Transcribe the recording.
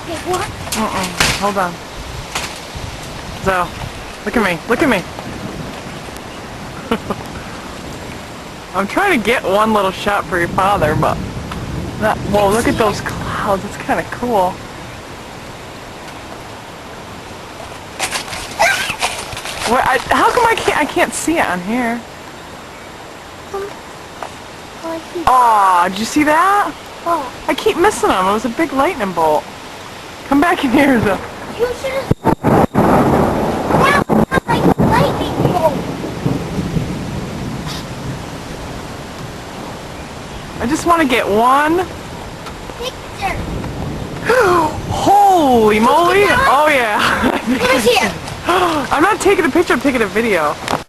Take one? Hold on. So, look at me. Look at me. I'm trying to get one little shot for your father, but whoa, look at those clouds. It's kind of cool. How come I can't see it on here? Oh, did you see that? Oh. I keep missing them. It was a big lightning bolt. Come back in here, though. You should have... That was like a lightning bolt. I just want to get one. Picture. Holy moly! Oh yeah. Come here. I'm not taking a picture, I'm taking a video.